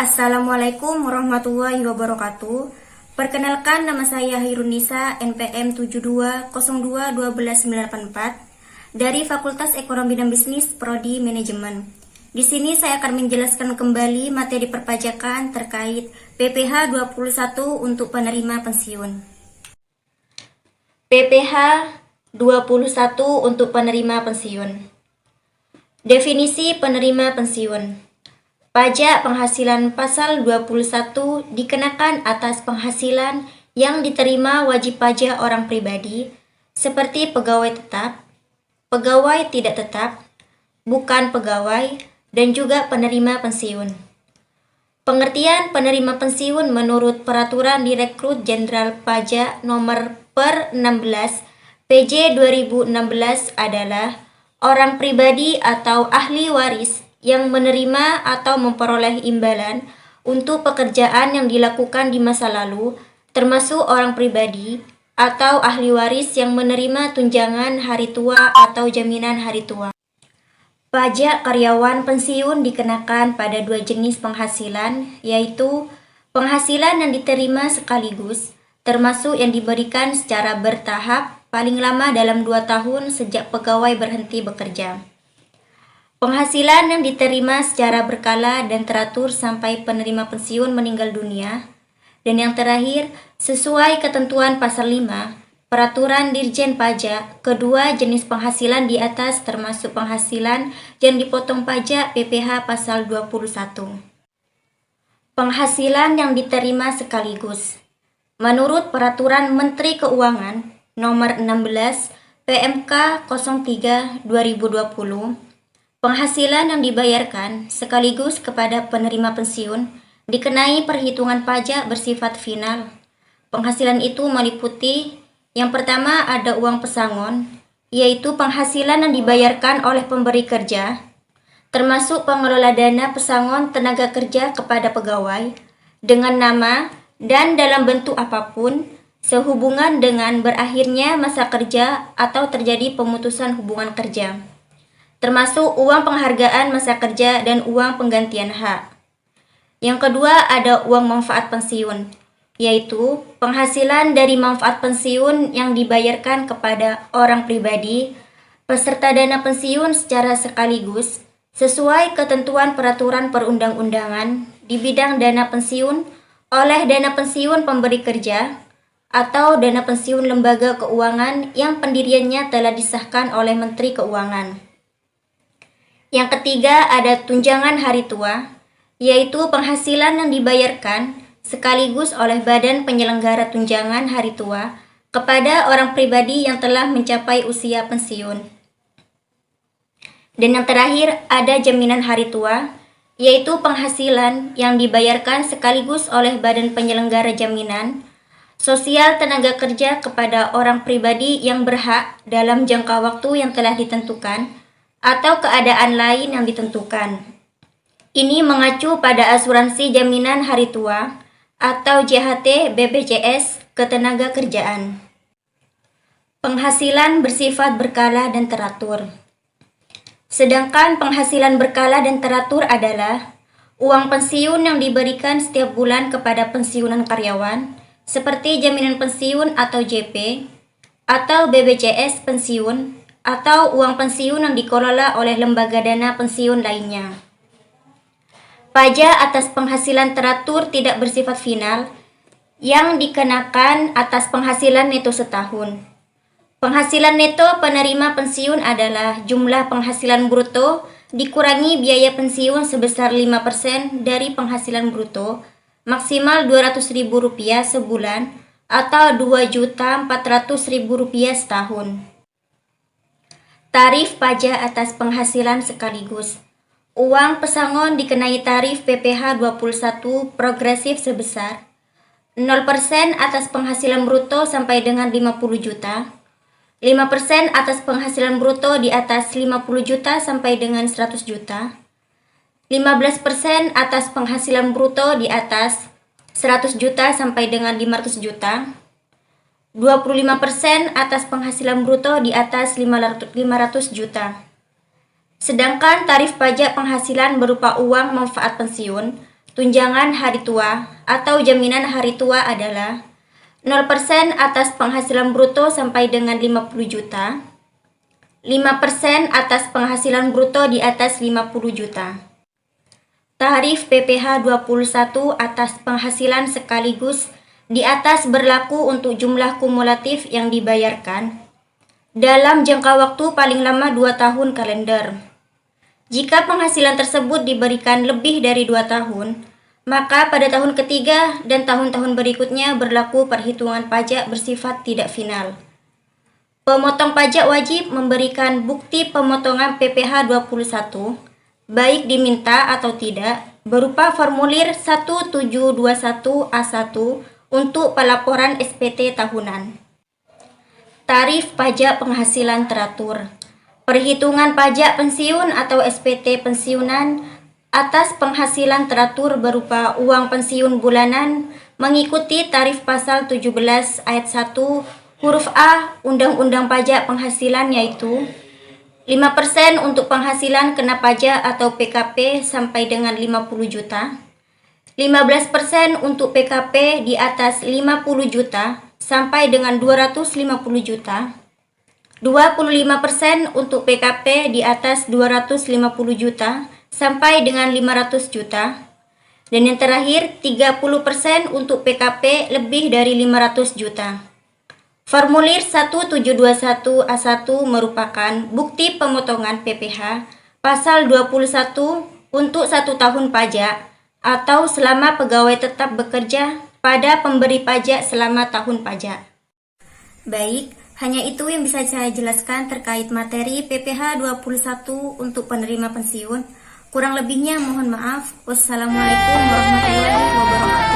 Assalamualaikum warahmatullahi wabarakatuh. Perkenalkan, nama saya Hairunisa, NPM 72021294 dari Fakultas Ekonomi dan Bisnis Prodi Manajemen. Di sini saya akan menjelaskan kembali materi perpajakan terkait PPh 21 untuk penerima pensiun. PPh 21 untuk penerima pensiun. Definisi penerima pensiun. Pajak penghasilan pasal 21 dikenakan atas penghasilan yang diterima wajib pajak orang pribadi seperti pegawai tetap, pegawai tidak tetap, bukan pegawai, dan juga penerima pensiun. Pengertian penerima pensiun menurut Peraturan Direktur Jenderal Pajak Nomor Per 16 PJ 2016 adalah orang pribadi atau ahli waris yang menerima atau memperoleh imbalan untuk pekerjaan yang dilakukan di masa lalu, termasuk orang pribadi atau ahli waris yang menerima tunjangan hari tua atau jaminan hari tua. Pajak karyawan pensiun dikenakan pada dua jenis penghasilan, yaitu penghasilan yang diterima sekaligus, termasuk yang diberikan secara bertahap paling lama dalam 2 tahun sejak pegawai berhenti bekerja. Penghasilan yang diterima secara berkala dan teratur sampai penerima pensiun meninggal dunia. Dan yang terakhir, sesuai ketentuan pasal 5, Peraturan Dirjen Pajak, kedua jenis penghasilan di atas termasuk penghasilan yang dipotong pajak PPh pasal 21. Penghasilan yang diterima sekaligus. Menurut Peraturan Menteri Keuangan Nomor 16 PMK 03 2020, penghasilan yang dibayarkan sekaligus kepada penerima pensiun dikenai perhitungan pajak bersifat final. Penghasilan itu meliputi yang pertama ada uang pesangon, yaitu penghasilan yang dibayarkan oleh pemberi kerja, termasuk pengelola dana pesangon tenaga kerja kepada pegawai, dengan nama dan dalam bentuk apapun, sehubungan dengan berakhirnya masa kerja atau terjadi pemutusan hubungan kerja, termasuk uang penghargaan masa kerja dan uang penggantian hak. Yang kedua ada uang manfaat pensiun, yaitu penghasilan dari manfaat pensiun yang dibayarkan kepada orang pribadi, peserta dana pensiun secara sekaligus, sesuai ketentuan peraturan perundang-undangan di bidang dana pensiun oleh dana pensiun pemberi kerja, atau dana pensiun lembaga keuangan yang pendiriannya telah disahkan oleh Menteri Keuangan. Yang ketiga ada tunjangan hari tua, yaitu penghasilan yang dibayarkan sekaligus oleh Badan Penyelenggara Tunjangan Hari Tua kepada orang pribadi yang telah mencapai usia pensiun. Dan yang terakhir ada jaminan hari tua, yaitu penghasilan yang dibayarkan sekaligus oleh Badan Penyelenggara Jaminan Sosial Tenaga Kerja kepada orang pribadi yang berhak dalam jangka waktu yang telah ditentukan atau keadaan lain yang ditentukan. Ini mengacu pada asuransi jaminan hari tua atau JHT BPJS Ketenagakerjaan. Penghasilan bersifat berkala dan teratur. Sedangkan penghasilan berkala dan teratur adalah uang pensiun yang diberikan setiap bulan kepada pensiunan karyawan, seperti jaminan pensiun atau JP, atau BPJS pensiun, atau uang pensiun yang dikelola oleh lembaga dana pensiun lainnya. Pajak atas penghasilan teratur tidak bersifat final yang dikenakan atas penghasilan neto setahun. Penghasilan neto penerima pensiun adalah jumlah penghasilan bruto dikurangi biaya pensiun sebesar 5% dari penghasilan bruto maksimal Rp200.000 sebulan atau Rp2.400.000 setahun. Tarif pajak atas penghasilan sekaligus. Uang pesangon dikenai tarif PPh 21 progresif sebesar 0% atas penghasilan bruto sampai dengan 50 juta, 5% atas penghasilan bruto di atas 50 juta sampai dengan 100 juta, 15% atas penghasilan bruto di atas 100 juta sampai dengan 500 juta, 25% atas penghasilan bruto di atas 500 juta. Sedangkan tarif pajak penghasilan berupa uang manfaat pensiun tunjangan hari tua atau jaminan hari tua adalah 0% atas penghasilan bruto sampai dengan 50 juta, 5% atas penghasilan bruto di atas 50 juta. Tarif PPh 21 atas penghasilan sekaligus di atas berlaku untuk jumlah kumulatif yang dibayarkan dalam jangka waktu paling lama 2 tahun kalender. Jika penghasilan tersebut diberikan lebih dari 2 tahun, maka pada tahun ketiga dan tahun-tahun berikutnya berlaku perhitungan pajak bersifat tidak final. Pemotong pajak wajib memberikan bukti pemotongan PPh 21, baik diminta atau tidak, berupa formulir 1721A1 untuk pelaporan SPT tahunan. Tarif pajak penghasilan teratur. Perhitungan pajak pensiun atau SPT pensiunan atas penghasilan teratur berupa uang pensiun bulanan mengikuti tarif pasal 17 ayat 1 huruf A Undang-Undang Pajak Penghasilan, yaitu 5% untuk penghasilan kena pajak atau PKP sampai dengan 50 juta, 15% untuk PKP di atas 50 juta sampai dengan 250 juta, 25% untuk PKP di atas 250 juta sampai dengan 500 juta, dan yang terakhir 30% untuk PKP lebih dari 500 juta. Formulir 1721A1 merupakan bukti pemotongan PPh pasal 21 untuk 1 tahun pajak atau selama pegawai tetap bekerja pada pemberi pajak selama tahun pajak. Baik, hanya itu yang bisa saya jelaskan terkait materi PPh 21 untuk penerima pensiun. Kurang lebihnya mohon maaf. Wassalamualaikum warahmatullahi wabarakatuh.